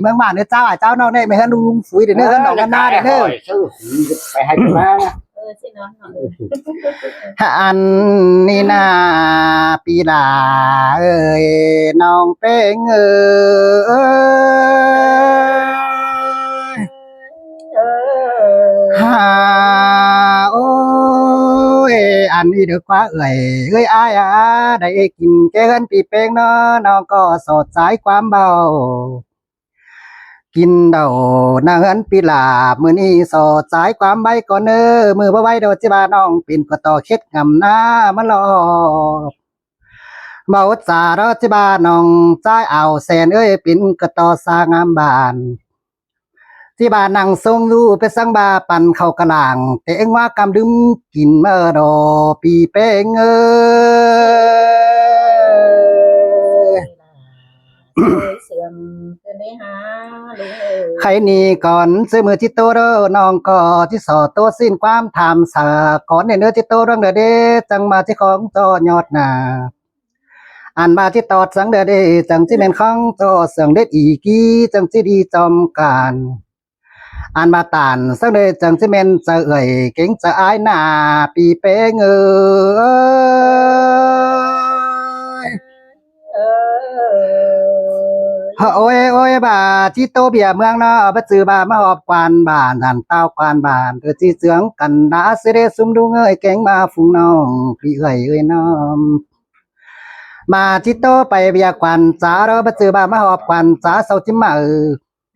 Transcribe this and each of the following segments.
เมืองบ้านเนื้อเจ้าเจ้าน้องได้ไม่เห็นลุงฝุ่ยเด้อเนื้อเห็นน้องกันหน้าเด้อเนื้อไปให้กันมาสิเนาะอันนี้นาปีลาเอ้ยน้องเป้งเอ้ยฮาโอ้ยอันนี้เด้อกว่าเอ้ยอายได้กินแกงปีเป้งเนาะน้องก็สดใสความเบากินเดานางเอินปีลามื้อนี้สอดสายความใบก่อนเด้อมือบ่ไหวเดอจิบาน้องปิ่นก็ต่อเข็ดงำหน้ามันรอเบาจาเราจิบาน้องจ่ายเอาแสนเอ้ยปิ่นก็ต่อสร้างงามบ้านที่บ้านนั่งทรงอยู่ไปสังบาปั่นเข้ากะลางแต่เอ็งว่ากำดึมกินเมื่อดอปีเป้งเอ้ยเสื่อมจะได้หาลุงใครนี่ก่อนซื้อมือที่โตเด้อน้องก็ที่สอโตสิ้นความถามสาก่อนในเนื้อที่โตเรื่องเด้อเด้จังมาที่ของจอยอดหนาอ่านมาที่ตอดสังเด้อเด้จังที่แม่นของจอเสียงเด็ดอีกี้จังที่ดีจอมการอ่านมาตานสังเด้อจังที่แม่นจะเอ่ยเก่งจะอายหน้าปีเป้งเอ้ยโอ้ยโอ้ยบาที่โตเบียเมืองเนาะบัดจือบามาหอบกวานบ้านหันเต้ากวานบ้านเธอที่เสืองกันดาสิเรซุมดุงเอ้ยแกงมาฟุงน้องพี่เอ้ยน้องมาที่โตไปเบียกวันจ้าเราบัดจือบามาหอบกวันจ้าเสาจิมมา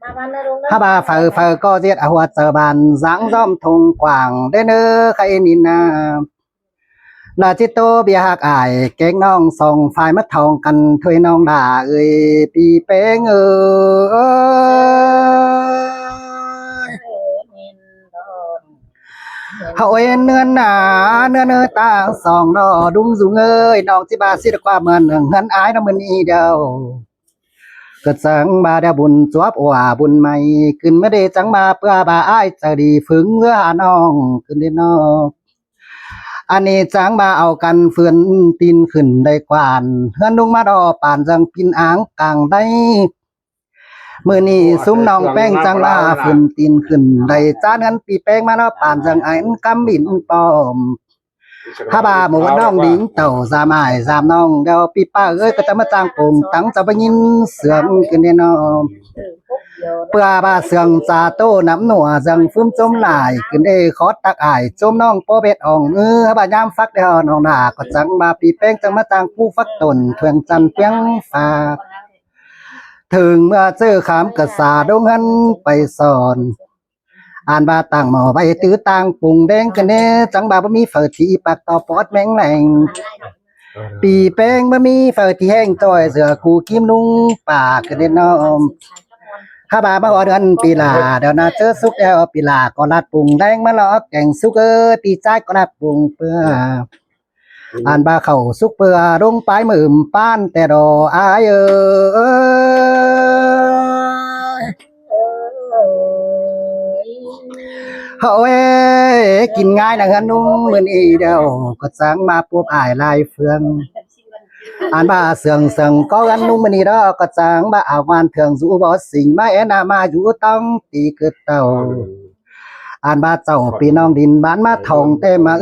มาบ้านนะลุงนะถ้าบาเฟอก็เจียดหัวเจอบานสังซ้อมทงกว่างได้เนอใครนินนาลาจิโตเบียหักอายเก่งน้องส่งฝ่ายมัดทองกันถวยน้องด่าเอ้ยปีเป้งเฮาเอ็นเนื้อหนาเนื้อตาสองดอดุงสูงเอ้ยน้องที่บาสิตกว่าเหมือนหนึ่งหันอายน้ำมันอีเดียวก็จังบาดบุญจวบว่าบุญใหม่ขึ้นไม่ได้จังมาเพื่อบาอายจะดีฝึงเพื่อน้องขึ้นได้น้องอันนี้จังมาเอากันเฟือนตีนขึ้นได้กวานเฮือนนุ่งมาดอป่านจังปินอ่างกลางได้มื้อนี้ซุ้มน้องแป้งจังมาฟืนตีนขึ้นได้จานกันปีแป้งมาเนาะป่านจังไอ้กำบินปอมถ้าบาหมู่น้องดิ้งเต่าสามอ้ายสามน้องเดี๋ยวปีป้าเอ้ยก็จะมาจ้างโป่งตั้งจะไปยินเสืองขึ้นแน่นอนเพื่อบาเสืองจาโตน้ำหนัวจังฟื้มจมหลายขึ้นได้ขอตักอายจมน้องโปเบ็ดอ่องบายามฟักเดียวน้องหน้าก็จังมาปีแป้งจังมาจ้างผู้ฟักตนเทืองจันเพียงฝากถึงเมื่อเจอขามกษาดงหันไปสอนอ่านบาต่างหมอใบตื้อต่างปุงแดงกันเน่จังบาบ่มีเฝอที่ปากต่อปอดแมงแหลงปีแป้งบ่มีเฝอที่แห้งจ้อยเสือคู่กิมนุ่งปากกันเน่น้อมข้าบามาหอเดือนปีลาเดี๋ยวน่าเจอสุกแล้วปีลาก็ลาดปุงแดงมาลอกแก่งสุกปีจ้ายก็ลาดปุงเปื่ออ่านบาเข้าสุกเปื่อลงปลายมือป้านแต่ดออายเฮ้ยกินง่ายนะเฮือนนุ่งมื้อนี้เดียวก็จังมาปุ๊บอายลายเฟืองอ่านบาเสืองก็กันนุ่งมื้อนี้ดอกก็จังบาอาวานเถืองสู่บ่สิ่งมาแอนามาอยู่ต้องตีกึดเต่าอ่านบาเจ้าพี่น้องดินบ้านมาทองเต็มมา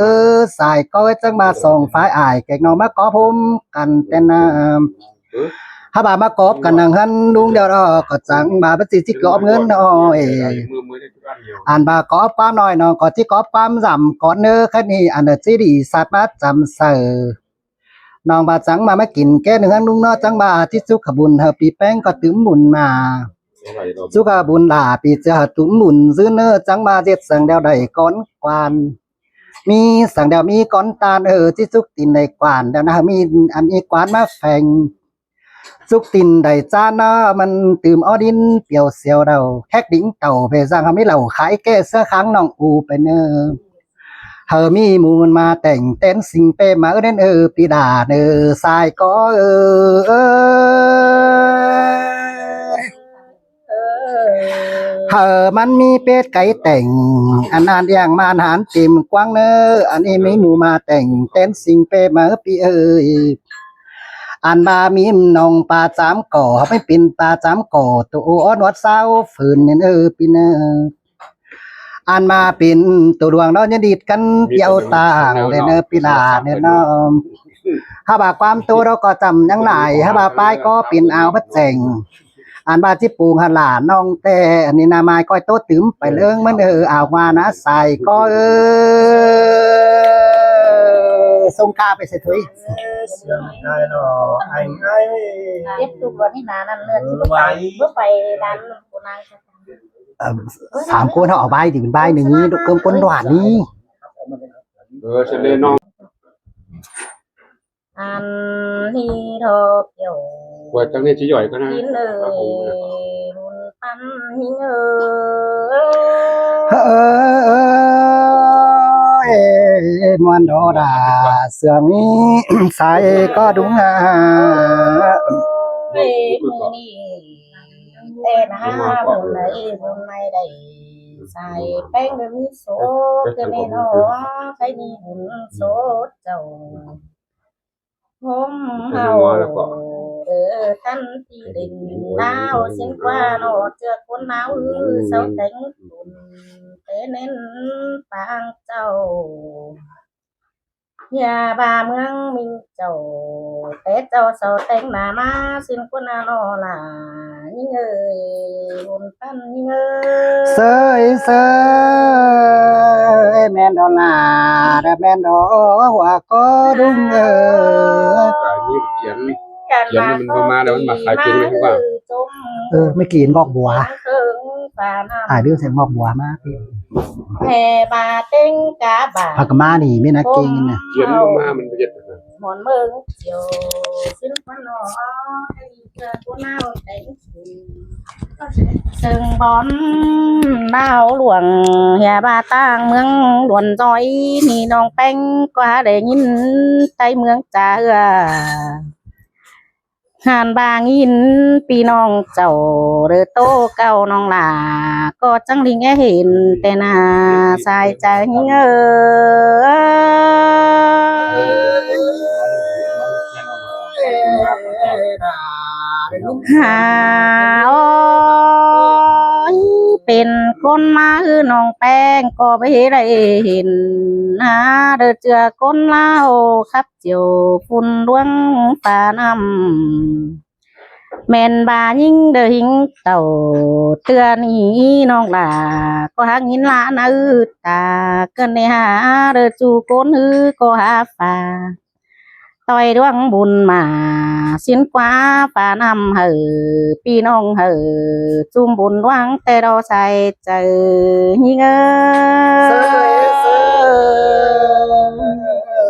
สายก็จังมาส่งฝ่ายอายแกงน้องมาก่อผมกันแต่น้ำถ้าบามากอบกันนังหันลุงเดียวรอก็จังบาบัดสิกอบเงินน้อยอ่านบากอบความน้อยน้องก็ที่กอบความจำก่อนเนื้อคันนี้อันเดอสิดีสัตว์มาจำเสือน้องบาจังมากินแก่เนื้อลุงเนาะจังบาที่สุขบุญเฮาปีแป้งก็ตึมบุญมาสุขบุญลาปีจะตุ้มบุญซื้อเนื้อจังมาเจ็ดสังเดียวได้ก้อนกวานมีสังเดียวมีก้อนตาลที่สุกตินในกวานเดี๋ยวนะมีอันนี้กวานมาแฝงสุกตินได้จานนะมันตื่มออดินเปียวเสียวเราแคกดิ้งเต่าไปสร้างทำให้เราขายแก้เสื้อค้างน้องอูไปเนอเธอมีมูลมาแต่งเต้นสิงเป้มาเด่นปีดาสายก็มันมีเป็ดไก่แต่งอันนั้นอย่างมาหารติมกว้างอันนี้ไม่หมูมาแต่งเต้นสิงเป้มาปี อันบามีมนองปลาจามก่อไม่เป็นปลาจามก่อตัวอ้อนวัดเศร้าฝืนเนอปีเนออันมาเป็นตัวดวงเราจะดีดกันเดียวตาเลยเนอปีลาเนอน้อมถ้าบาความตัวเราก็จำยังไหนถ้าบาป้ายก็เป็นเอาพัดเจงอันบาที่ปูหันหลาน้องแต่อันนี้นามายก้อยโตตึมไปเลื่องมันเอามานะใส่ก็สงกาไปเสถุย ได้หรอไอ้ไอ้ เจ็บตัววันนี้นานั่นเลือดเมื่อไปร้านกูนาง สามคนเขาเอาใบดิเป็นใบหนึ่งนี้เกิมก้นหวานนี้ ฉันเลยน้อง อันที่ทอเกี่ยว ว่าจังเนี่ยชิย่อยก็นะ กินบุญปันหิงมวนโดดาเสื่อมนี้ใส่ก็ดุงอ่ะ เว้มือนี่เต้นหาบุญไหนบุญไม่ได้ใส่แป้งเลยมีโซก็ไม่นอใครมีบุญโซเจ้าผมเฮาท่านที่ดินดาวสิ้นกว่าโนเจอคนหนาวเสาแต่งตุนเตเน้นปางเจ้าอย่าบาเมืองมีเจ้าแต่เจ้าเสาแต่งหน้ามาสิ้นกว่าโนล่ะยิ่งเอ้ยบุญปันยิ่งเอ้ย เสยแม่นดอลาระแม่นดอว่าก็ดุงเออ การนี้เขียนมันมาแล้วมันมาขายเก่งเลยว่า ไม่กินงอกบัวถ่ายเรื่องเสียงงอกบัวมากพี่ แห่บาเต็งกาบา ผักมานี่ไม่น่าเก่งนะ เขียนมามันประหยัด หมอนเมืองเจียวสิ้นวันหนอให้เจอตัวเน่าแต่งซึ่งบอมดาวหลวงเฮียบาต่างเมืองหลวนจอยนี่น้องแป้งกว่าได้ยินใต้เมืองจ่าหานบางยินปีน้องเจ้าเรือโตเก่าน้องหลาก็จังลิงเห็นแต่หน้าสายใจหาเป็นคนมาน้องแป้งก็ไม่ได้เห็นนะเดือเจือคนเล่าครับเจียวฝุ่นดวงป่านำแม่นบายิ่งเดือหิงเต่าเตือนี้น้องลาก็หางินล้านตาเกินในหาเดือจูโกนก็หาฟ้าต่อยดวงบุญมาสิ้นกว่าป่านำพี่น้องจุ่มบุญวังแต่เราใส่ใจยิ่ง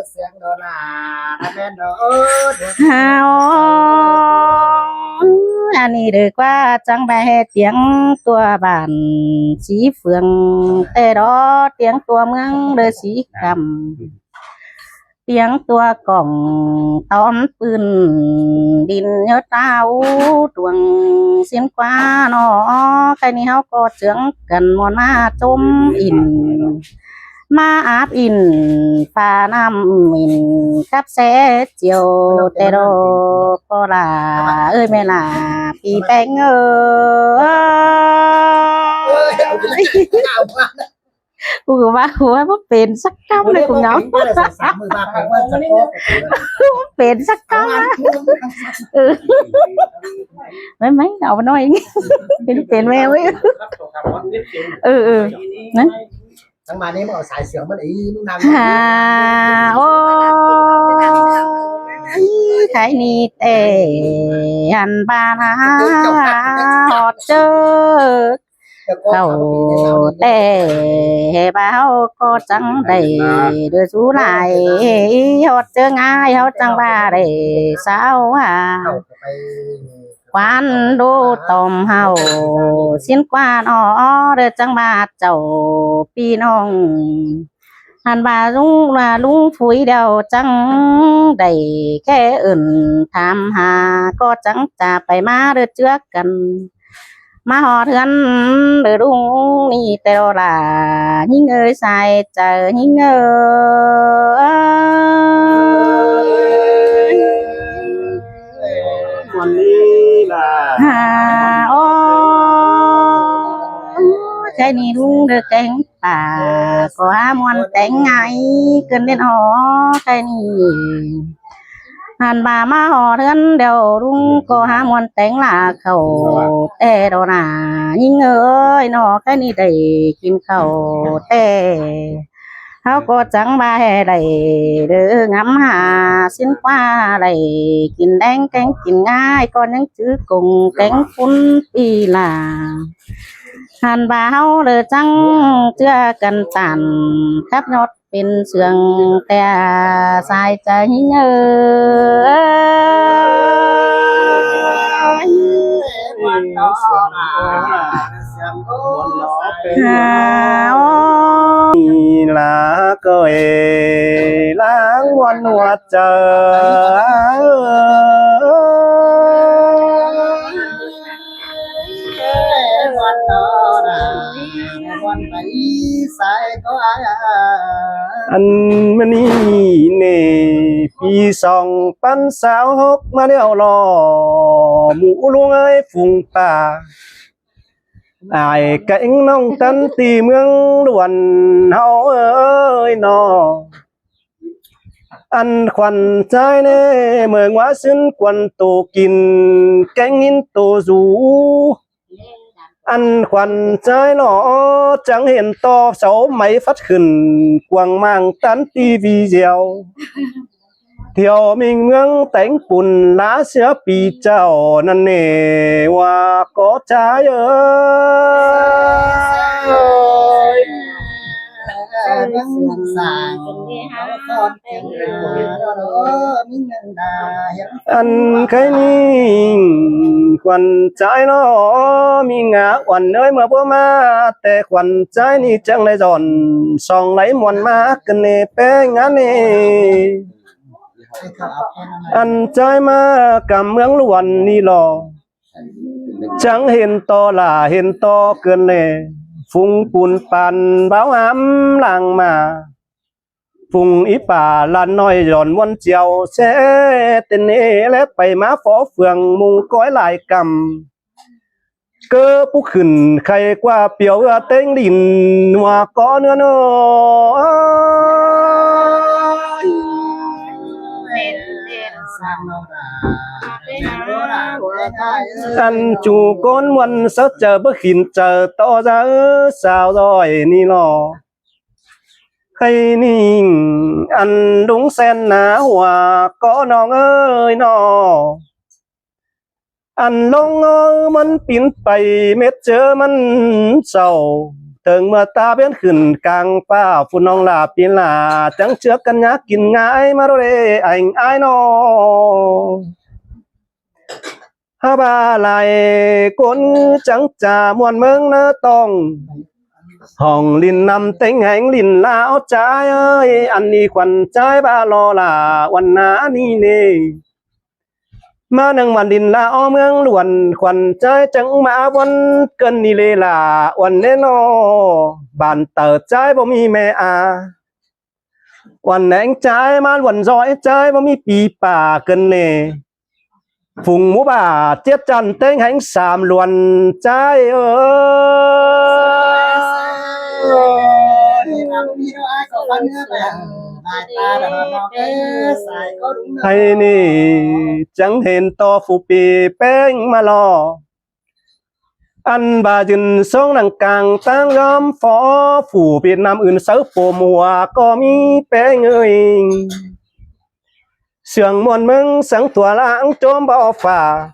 เสียงดอลาแม่นดอ ฮาวอันนี้เด้อกว่าจังไปเตียงตัวบ้านสีเฟืองแต่รอเตียงตัวเมืองเด้อสีคำเตียงตัวกล่องตอมปืนดินเยอะเต้าดวงเสียนกว่าหนอใครนี่เฮาก็เจืองกันมอนมาจมอินมาอาบอินฟ้าน้ำอินกับแสเจียวแต่โดก็ลาเอ้ยแม่ลาพี่แป้งกูว่าบ่เป็นสักคำเลยกูเหงาเป็นสักคำไม่เอามาหน่อยเป็นแมวเว้ยนั่น ทั้งมานี้มึงเอาสายเสียงมันอีมึงดัง โอ้ใครนี่แต่หันบานาหอดเจอเก่าแต่บ่าวก็จังได้เดือสู้ไหลหอดเจอง่ายเขาจังบ้าได้สาวควานดูตอมเฮาสิ้นกวานเดือจังบาเจ้าพี่น้องหันบาลุงฟุยเดียวจังได้แค่อื่นถามหาก็จังจะไปมาเดือเจือกันมาหอเถือนเดือลุงนี่แต่ละยิ่งใส่เจอยิ่ง หาโอ้ใจนี่ลุงเดือแกงป่าก็หามวนแต่งไงเกินเด่นหอใจนี่หันบ่ามาหอเทือนเดี๋ยวลุงก็หามวนแต่งลาเขาแต่ดอกหนายิ่งเอ้ยนอแค่นี้ได้กินข้าวแต่เขาก็จังบาแห่ได้เด้องำหาสิ้นกว่าได้กินแดงแกงกินง่ายก่อนยังจื้อกงแกงปุ้นปีลาหันบ่าเฮาเลยจังเจือกันตันครับยอดเป็นเสืองแต่สายใจเอ้ยหาโอ้ lá cười láng ngoan ngoạt chờ anh mani nè pi song pan sao hốc mà đeo lò mũ luôn ơi phùng tà ai cảnh nông tân tì mương luồn hao ơi nò ăn khoăn trái nè mời ngõ xin quần tổ kín cánh in tổ rú ăn khoăn trái nó chẳng hiện to sáu máy phát khẩn quàng mang tán tivi dèo theo mình mương tánh bùn lá sữa bì chào năn nề hoa có trái ơi ăn cái nhìn quần trái nó mi ngã quần ơi mà bố ma tè quần trái ni chẳng lấy giòn song lấy mòn má cần nè bé ngã nè ăn trái mà cầm mướn luồn ni lò chẳng hiện to là hiện to cơn nè phùng bùn bàn báo ám làng mà phùng ý bà là nói giòn muôn chiều sẽ tên nê lép bày má phó phường mùng cõi lại cầm cơ bút khẩn khay qua biểu tên đỉnh hòa có nữa nó anh chủ con muốn sớt chờ bước hình chờ to ra sao rồi ni lò hay ninh ăn đúng sen ná hòa có nong ơi nò ăn lông ơiมันปิ้นไปเม็ดเจอมันเศร้าถึงเมื่อตาเป็นขึ้นกลางป้าฝุ่นน้องลาปีนลาจังเชือกกันยากินง่ายมาโรเรอังไอ้นอฮาบาลายก้นจังจ่ามวนเมืองนาตองห้องลินนำเต็งแห่งลินลาวใจเอ้ยอันนี้ควันใจบ้ารอลาวันนานี่เน่มาหนึ่งวันลินลาวเมืองหลวนควันใจจังมาวันเกินนี่เลยล่ะวันแน่นอบ้านเติดใจบ่มีแม่อาวันแหนงใจมาวันร้อยใจบ่มีปีป่าเกินเน่phùng mũ bà tiết trần tên hãnh sàm luồn trái ơi hay nì chẳng hên to phụ bì bánh mà lo ăn bà dừng sống nàng càng tăng gom phó phủ Việt Nam ưn sớ phổ mùa có mi bánh ơi sương muôn mừng sáng tua lãng trôm bao phà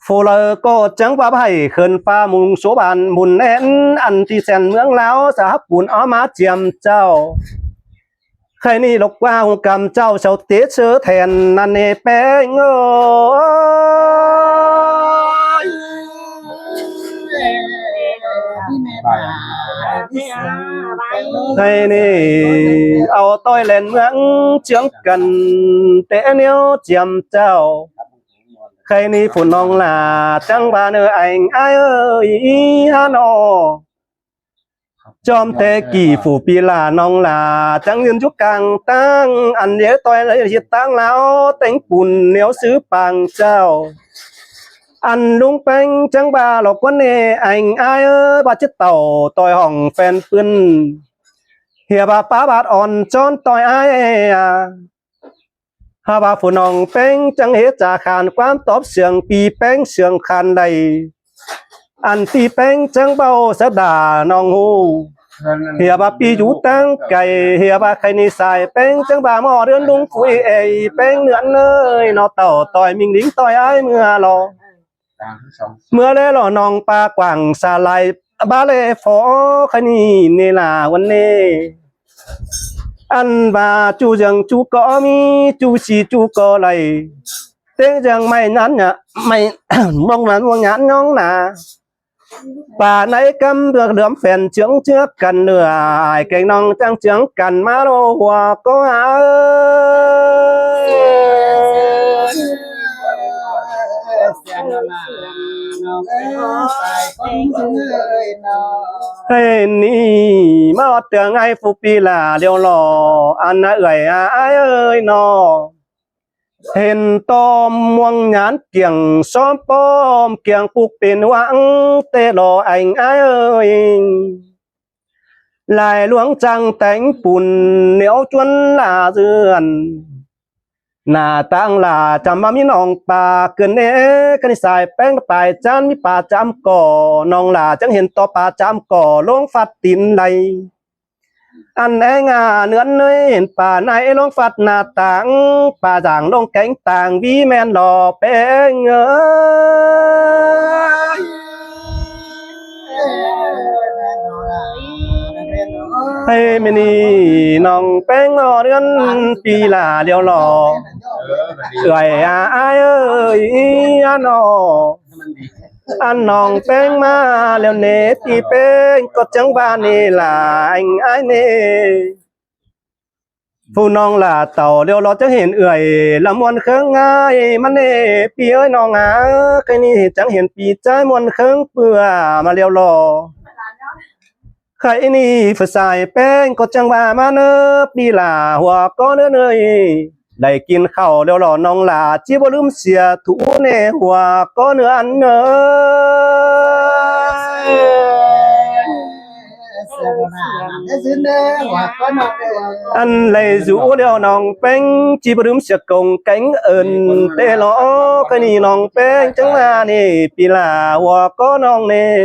phù lờ có trắng ba bảy khẩn pha mùng số bàn mùn nén ăn thì sen mướng láo giá hấp bún ó má chiêm trao khai ni lộc qua hùng cầm trao sầu tía sớ thèn năn nề bé ngơ thầy nè ao tôi lên mướn trưởng cần té nếu chiêm trao khai ni phụ nong là chẳng ba nơi anh ai ơi ha nọ chom thế kỳ phủ pi là nong là chẳng nguyên chút càng tăng ăn nhớ tôi lấy hiệt tăng lão tính bùn nếu xứ bằng trao anh lung bánh chẳng ba lộc quân nè anh ai ơi ba chiếc tàu tôi hỏng phèn pươn hiệp bà bá bát on tròn tôi ai à hà bà phụ nòng bánh chẳng hết trả khàn quám tốp sườn pi bánh sườn khàn đầy anh pi bánh chẳng bao sẽ đà nòng hù hiệp bà pi chú tăng cày hiệp bà khay ni xài bánh chẳng bà mò đơn đúng cuối ấy bánh nữa ơi nó tàu tôi mình lính tôi ai mưa lò mưa lê lò nòng pa quảng xa lại ba lê phó khay ni nê là vấn nê anh và chú rằng chú có mi chú xì chú có lại tiếng rằng mày nhắn nhá mày mong là mong nhắn nhong nà bà nãy cắm được đớm phèn trướng trước cần nửa ai cây nong trăng trướng cần má lô hòa có hey ni mà tưởng ai phụ pi là điều lò anh ơi ai ơi nó hình tôm muông nhán kiềng xóm bom kiềng phục bên hoang tê lò anh ai ơi lại luống trăng tánh bùn nếu chuân là dườn nà tăng là chăm mà mi nong pa cần nè cần xài bánh bài chan mi pa chăm cỏ nong là chẳng hiện to pa chăm cỏ luống phát tin này anh em à nưỡng nơi hiện pa này luống phát nà tăng pa giảng luống cánh tàng vi men lò bé ngỡ hey mini nong bánh lò nưỡng pi là điều lò người ai ơi anh anh nòng bánh mà liều nế thì bánh có chẳng ba nè là anh ai nè phụ nòng là tàu liều lò chẳng hiện ơi là muôn khương ai mà nè pi ơi nòng á cái này chẳng hiện pi trái muôn khương bừa mà liều lò cái này phải xài bánh có chẳng ba mà nơ pi là hòa có nữa nơi đầy kiên khẩu đều lò nong là chỉ bao lúm xìa thủ nè hòa có nữa ăn nữa ăn lấy rũ đều nong bánh chỉ bao lúm xìa cùng cánh ơn tê lõ cái này nong bánh chẳng là nè pi là hòa có nong nè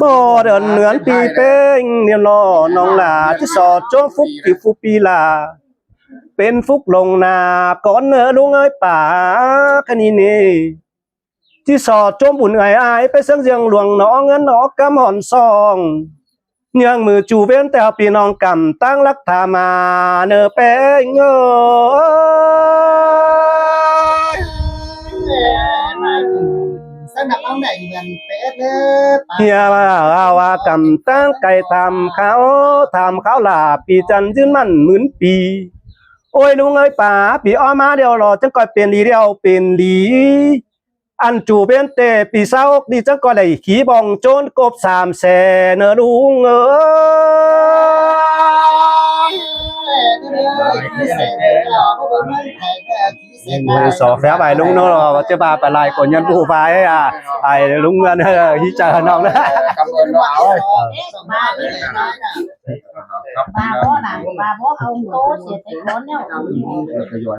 bò đơn nướng pi bánh nè lò nong là chỉ sò cho phúc thì phúc pi làเป็นฟุกลงนาก้อนเนื้อลุงเอ้ยป่าคันนี้นี่ที่สอดจมอุ่นไอ้อายไปเสียงเสียงหลวงน้องเงินน้องกำหอนซองเนื่องมือจูเว้นแต่ปีน้องกำตั้งรักธามาเนื้อแป้งเอ้เฮียว่ากำตั้งไก่ทำเขาหลาปีจันยืนมันหมื่นปีโอ้ยลุงเอ้ยป่าปีอ้อมาเดียวรอจังก่อยเป็นดีเดียวเป็นดีอันจูเป็นเตปีเศร้าดีจังก่อยได้ขี่บองโจนกบ3 แสนเนอลุงเอ้ยสอแฝงไปลุงเนาะจะมาไปลายคนยันผู้ไปไอ้ลุงเงินฮิจาน้องนะ cảm ơn nó áo ơi bà bố nào bà bố ông cố sẽ thấy con nhau